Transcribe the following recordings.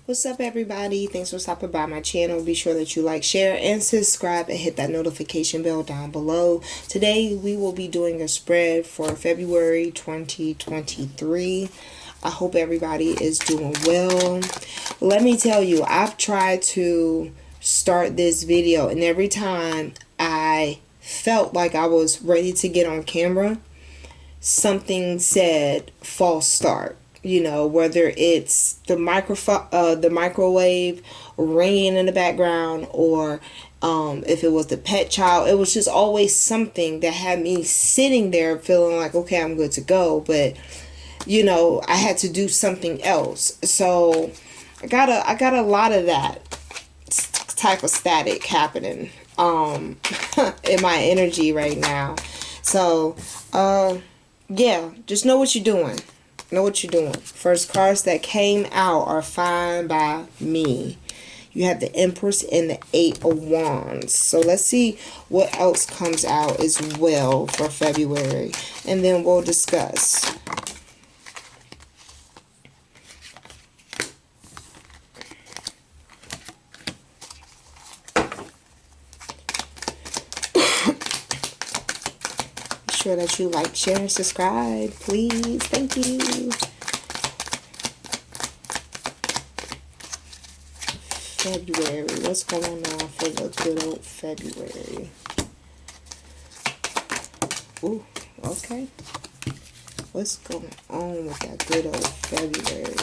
What's up, everybody? Thanks for stopping by my channel. Be sure that you like, share, and subscribe, and hit that notification bell down below. Today we will be doing a spread for February 2023. I hope everybody is doing well. Let me tell you, I've tried to start this video, and every time I felt like I was ready to get on camera, something said false start. You know, whether it's the microwave ringing in the background, or if it was the pet child, it was just always something that had me sitting there feeling like, okay, I'm good to go. But you know, I had to do something else. So I got a lot of that type of static happening in my energy right now. So yeah, just know what you're doing. Know what you're doing. First cards that came out are fine by me. You have the Empress and the Eight of Wands. So let's see what else comes out as well for February, and then we'll discuss. Be sure that you like, share, and subscribe, please. Thank you. February. What's going on for the good old February? Ooh, okay. What's going on with that good old February?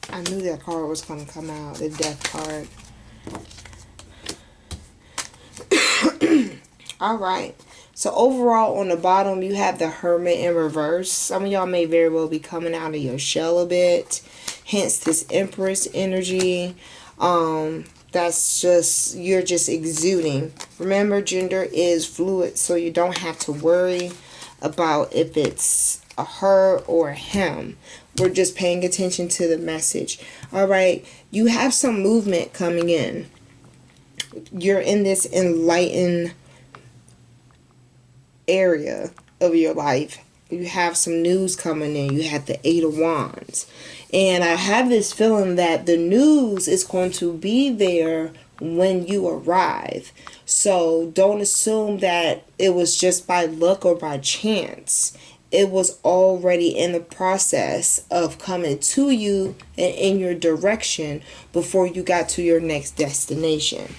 I knew that card was going to come out, the Death card. Alright, so overall on the bottom you have the Hermit in reverse. Some of y'all may very well be coming out of your shell a bit, hence this Empress energy. That's just, you're just exuding. Remember, gender is fluid, so you don't have to worry about if it's a her or a him. We're just paying attention to the message. Alright, you have some movement coming in. You're in this enlightened area of your life. You have some news coming in. You have the Eight of Wands. And I have this feeling that the news is going to be there when you arrive. So don't assume that it was just by luck or by chance. It was already in the process of coming to you and in your direction before you got to your next destination.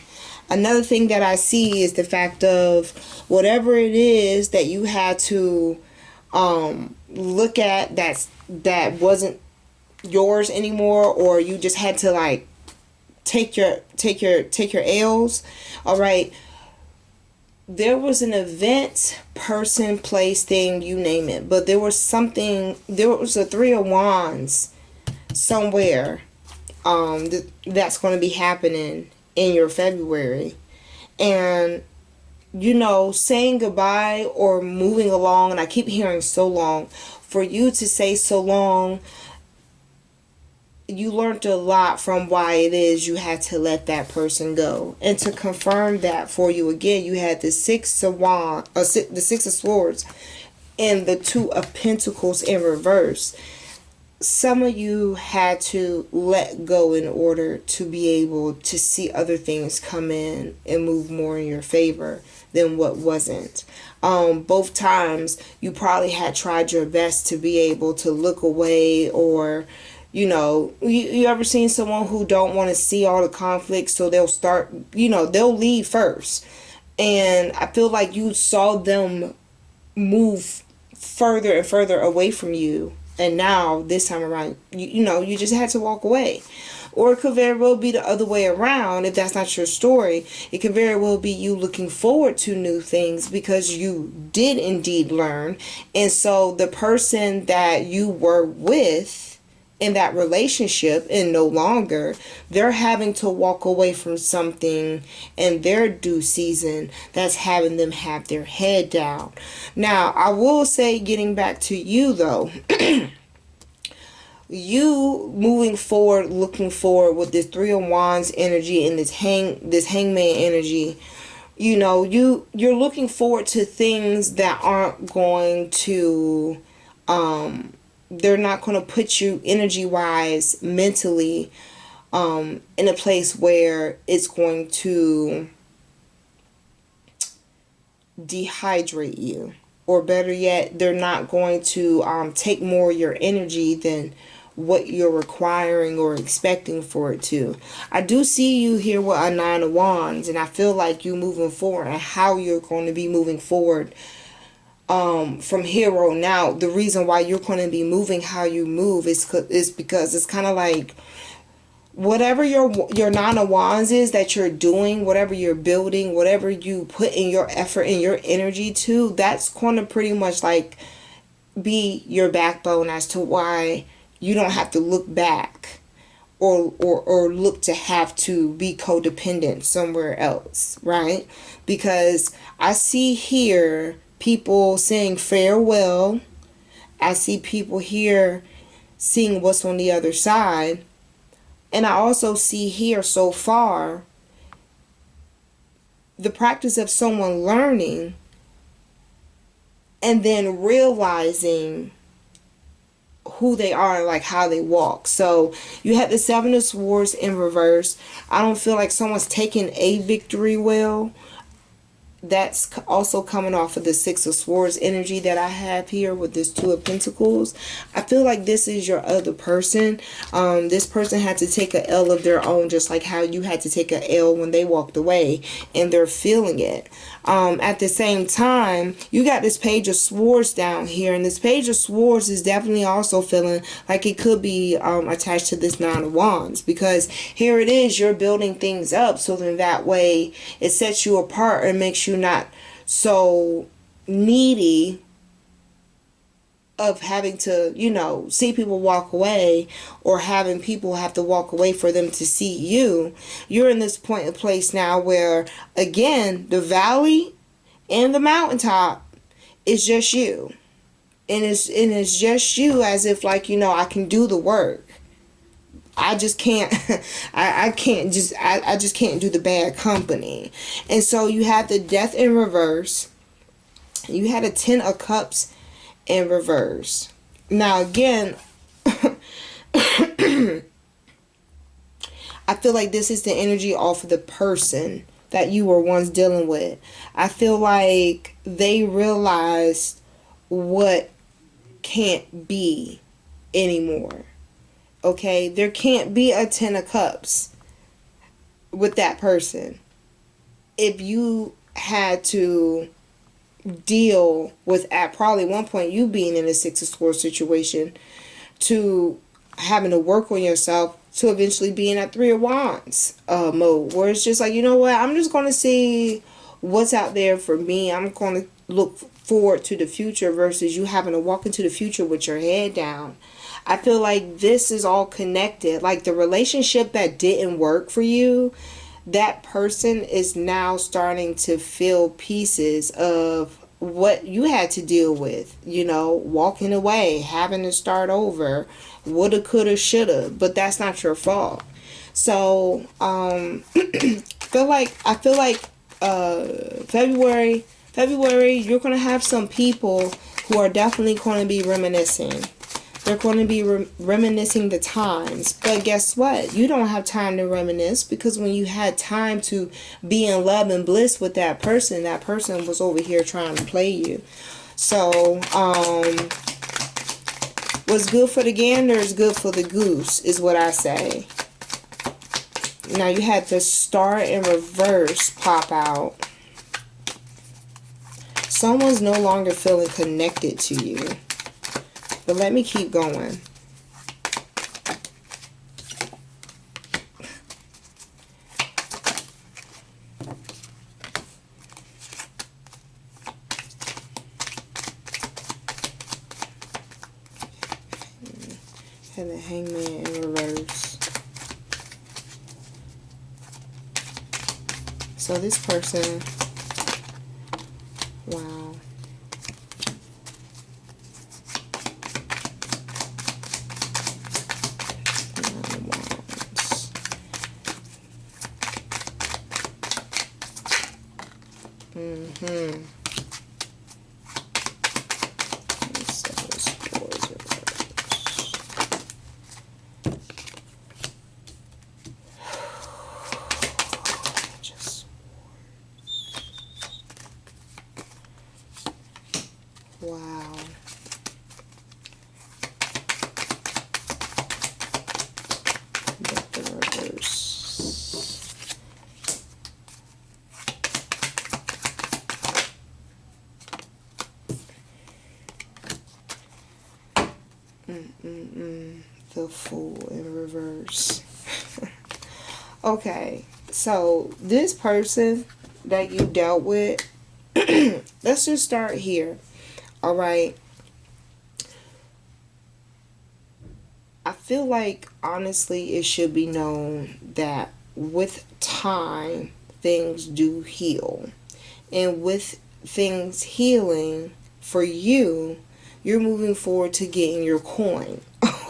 Another thing that I see is the fact of whatever it is that you had to look at that wasn't yours anymore, or you just had to like take your L's. All right. There was an event, person, place, thing, you name it. But there was something, there was a Three of Wands somewhere that's going to be happening in your February. And, you know, saying goodbye or moving along, and I keep hearing so long, for you to say so long, you learned a lot from why it is you had to let that person go. And to confirm that for you again, you had the Six of Wands, the Six of Swords, and the Two of Pentacles in reverse. Some of you had to let go in order to be able to see other things come in and move more in your favor than what wasn't. Both times you probably had tried your best to be able to look away, or you know, you ever seen someone who don't want to see all the conflict, so they'll start, you know, they'll leave first. And I feel like you saw them move further and further away from you. And now, this time around, you know, you just had to walk away. Or it could very well be the other way around. If that's not your story, it could very well be you looking forward to new things because you did indeed learn. And so the person that you were with in that relationship and no longer, they're having to walk away from something in their due season that's having them have their head down. Now, I will say, getting back to you though, you moving forward, looking forward with this Three of Wands energy and this hangman energy, you know, you're looking forward to things that aren't going to they're not going to put you energy wise, mentally, in a place where it's going to dehydrate you. Or better yet, they're not going to take more of your energy than what you're requiring or expecting for it to. I do see you here with a Nine of Wands, and I feel like you moving forward and how you're going to be moving forward from here on out. The reason why you're going to be moving how you move is because it's kind of like whatever your Nine of Wands is that you're doing, whatever you're building, whatever you put in your effort and your energy to, that's going to pretty much like be your backbone as to why you don't have to look back or look to have to be codependent somewhere else, right? Because I see here people saying farewell. I see people here seeing what's on the other side. And I also see here so far the practice of someone learning and then realizing who they are and like how they walk. So you had the Seven of Swords in reverse. I don't feel like someone's taking a victory well. That's also coming off of the Six of Swords energy that I have here with this Two of Pentacles. I feel like this is your other person. This person had to take a L of their own, just like how you had to take a L when they walked away, and they're feeling it. At the same time, you got this Page of Swords down here, and this Page of Swords is definitely also feeling like it could be attached to this Nine of Wands, because here it is, you're building things up, so then that way it sets you apart and makes you not so needy of having to, you know, see people walk away, or having people have to walk away for them to see you. You're in this point of place now where, again, the valley and the mountaintop is just you. And it's just you, as if like, you know, I can do the work. I just can't I just can't do the bad company. And so you have the Death in reverse. You had a Ten of Cups in reverse. Now again, I feel like this is the energy off of the person that you were once dealing with. I feel like they realized what can't be anymore. Okay, there can't be a Ten of Cups with that person. If you had to deal with, at probably one point, you being in a Six of Swords situation, to having to work on yourself, to eventually being at Three of Wands mode, where it's just like, you know what, I'm just going to see what's out there for me. I'm going to look forward to the future, versus you having to walk into the future with your head down. I feel like this is all connected. Like the relationship that didn't work for you, that person is now starting to feel pieces of what you had to deal with, you know, walking away, having to start over, woulda, coulda, shoulda, but that's not your fault. So I feel like February you're gonna have some people who are definitely going to be reminiscing. They're going to be reminiscing the times. But guess what? You don't have time to reminisce, because when you had time to be in love and bliss with that person was over here trying to play you. So, what's good for the gander is good for the goose, is what I say. Now, you had the Star in reverse pop out. Someone's no longer feeling connected to you. But let me keep going. And the Hangman in reverse. So this person, wow. Wow. The reverse. The Fool in reverse. Okay, so this person that you dealt with, let's just start here. All right. I feel like, honestly, it should be known that with time, things do heal. And with things healing, for you, you're moving forward to getting your coin.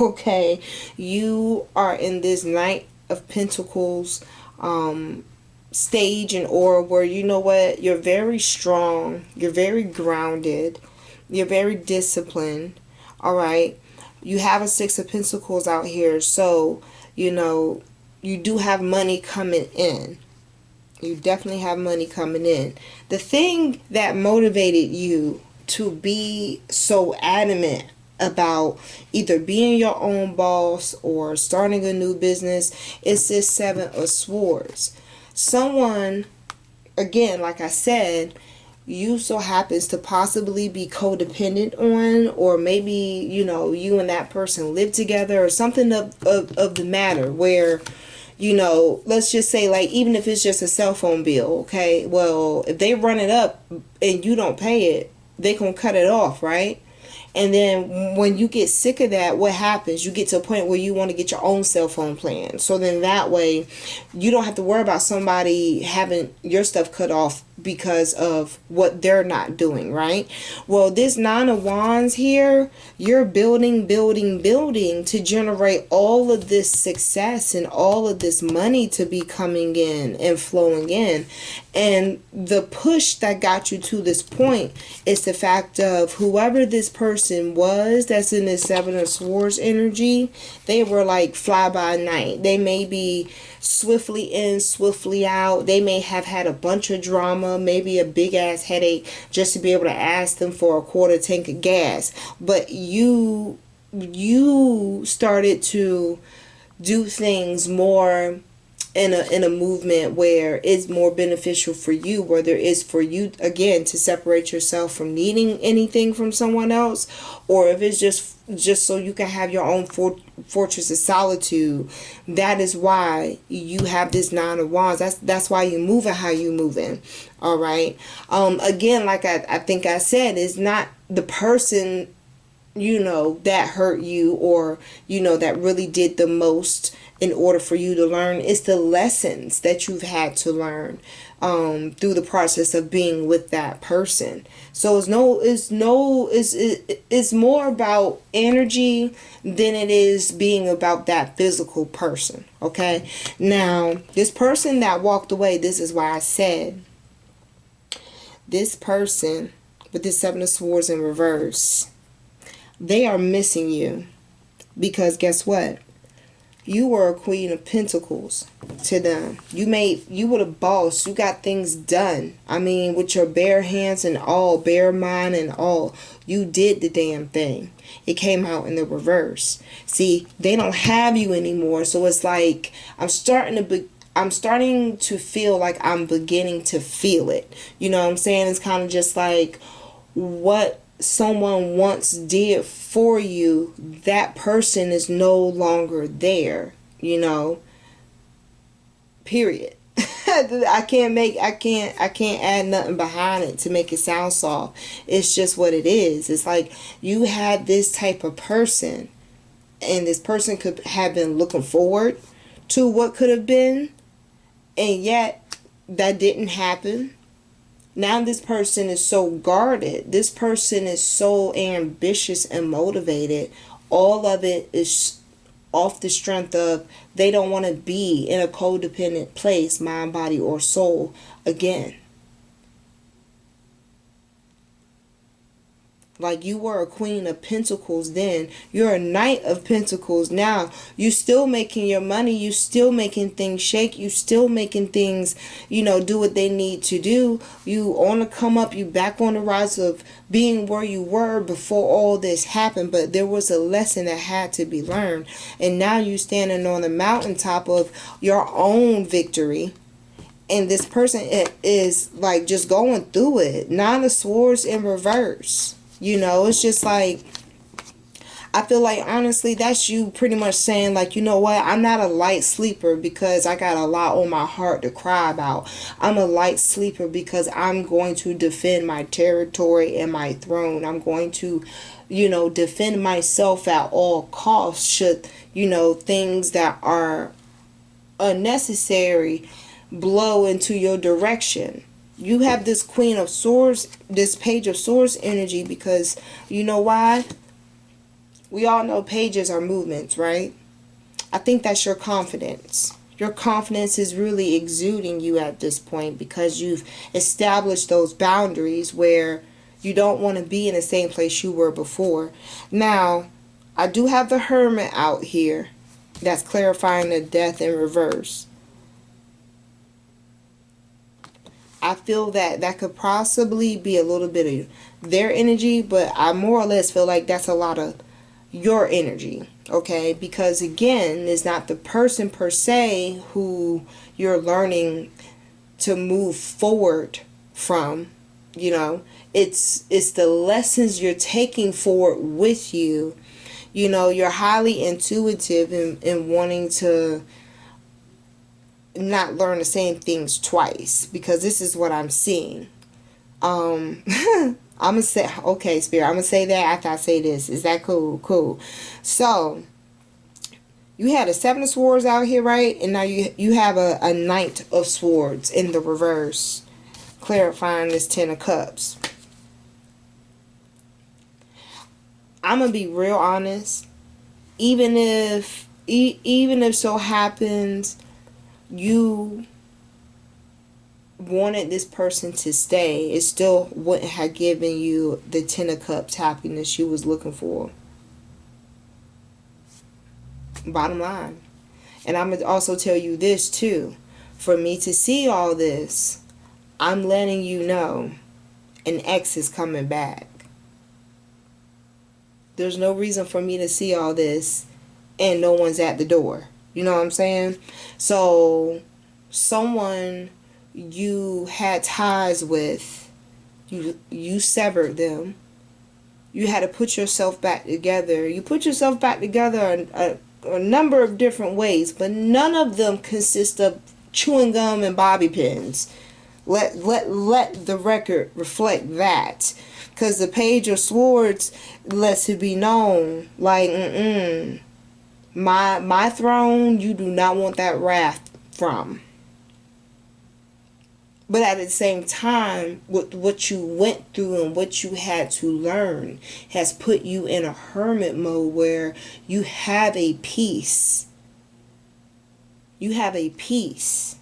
Okay? You are in this Knight of Pentacles stage and aura where, you know what, you're very strong, you're very grounded, you're very disciplined. All right? You have a Six of Pentacles out here, so, you know, you do have money coming in. You definitely have money coming in. The thing that motivated you to be so adamant about either being your own boss or starting a new business is this Seven of Swords. Someone, again, like I said, you so happens to possibly be codependent on, or maybe, you know, you and that person live together or something of the matter where, you know, let's just say, like, even if it's just a cell phone bill, okay, well, if they run it up and you don't pay it, they gonna cut it off, right? And then when you get sick of that, what happens? You get to a point where you want to get your own cell phone plan. So then that way, you don't have to worry about somebody having your stuff cut off because of what they're not doing, right? Well, this Nine of Wands here, you're building to generate all of this success and all of this money to be coming in and flowing in. And the push that got you to this point is the fact of whoever this person was that's in this Seven of Swords energy, they were like fly by night. They may be swiftly in, swiftly out. They may have had a bunch of drama, maybe a big ass headache just to be able to ask them for a quarter tank of gas. But you started to do things more in a movement where it's more beneficial for you, whether it's for you again to separate yourself from needing anything from someone else, or if it's just so you can have your own fortress of solitude. That is why you have this Nine of Wands. That's why you're moving how you moving. All right. Again, like I think I said, it's not the person, you know, that hurt you or, you know, that really did the most in order for you to learn. It's the lessons that you've had to learn through the process of being with that person. So it's more about energy than it is being about that physical person. Okay. Now, this person that walked away, this is why I said this person with this Seven of Swords in reverse, they are missing you because guess what? You were a Queen of Pentacles to them. You were the boss. You got things done. I mean, with your bare hands and all, bare mind and all, you did the damn thing. It came out in the reverse. See, they don't have you anymore. So it's like I'm starting to feel like I'm beginning to feel it. You know what I'm saying? It's kind of just like what someone once did for you, that person is no longer there, you know, period. I can't add nothing behind it to make it sound soft. It's just what it is. It's like you had this type of person and this person could have been looking forward to what could have been, and yet that didn't happen. Now this person is so guarded. This person is so ambitious and motivated. All of it is off the strength of they don't want to be in a codependent place, mind, body, or soul again. Like, you were a queen of pentacles then. You're a knight of pentacles now. You still making your money. You still making things shake. You still making things, do what they need to do. You on the come up. You back on the rise of being where you were before all this happened. But there was a lesson that had to be learned. And now you standing on the mountaintop of your own victory. And this person is like just going through it. Nine of Swords in reverse. It's just like, I feel like, honestly, that's you pretty much saying, like, you know what, I'm not a light sleeper because I got a lot on my heart to cry about. I'm a light sleeper because I'm going to defend my territory and my throne. I'm going to, defend myself at all costs should, things that are unnecessary blow into your direction. You have this Queen of Swords, this Page of Swords energy, because you know why? We all know pages are movements, right? I think that's your confidence. Your confidence is really exuding you at this point because you've established those boundaries where you don't want to be in the same place you were before. Now, I do have the Hermit out here that's clarifying the Death in reverse. I feel that could possibly be a little bit of their energy, but I more or less feel like that's a lot of your energy, okay? Because again, it's not the person per se who you're learning to move forward from, it's the lessons you're taking forward with you. You're highly intuitive in wanting to not learn the same things twice, because this is what I'm seeing. I'm gonna say, okay, Spirit, I'm gonna say that after I say this. Is that cool? Cool. So you had a Seven of Swords out here, right? And now you have a Knight of Swords in the reverse, clarifying this Ten of Cups. I'm gonna be real honest. Even if so happens you wanted this person to stay, it still wouldn't have given you the Ten of Cups happiness you was looking for. Bottom line. And I'm going to also tell you this too. For me to see all this, I'm letting you know an ex is coming back. There's no reason for me to see all this and no one's at the door. You know what I'm saying? So, someone you had ties with, you severed them. You had to put yourself back together. You put yourself back together a number of different ways, but none of them consist of chewing gum and bobby pins. Let the record reflect that. Because the Page of Swords lets it be known, like, my throne, you do not want that wrath from. But at the same time, what you went through and what you had to learn has put you in a hermit mode where you have a peace. You have a peace.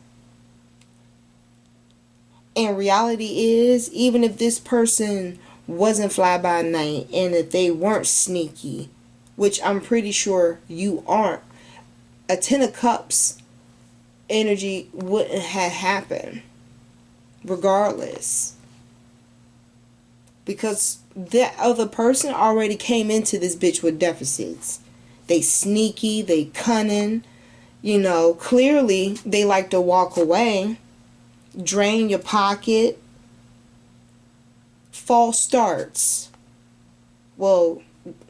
And reality is, even if this person wasn't fly by night and if they weren't sneaky, which I'm pretty sure you aren't, a Ten of Cups energy wouldn't have happened regardless, because that other person already came into this bitch with deficits. They sneaky, they cunning, clearly they like to walk away, drain your pocket, false starts. Well,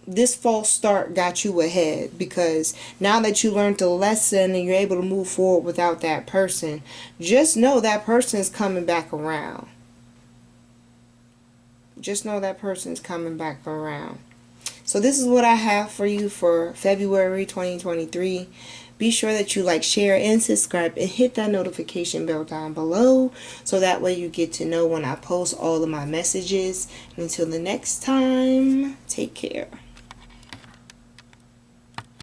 this false start got you ahead, because now that you learned the lesson and you're able to move forward without that person, just know that person is coming back around. Just know that person is coming back around. So this is what I have for you for February 2023. Be sure that you like, share, and subscribe, and hit that notification bell down below, so that way you get to know when I post all of my messages. And until the next time, take care.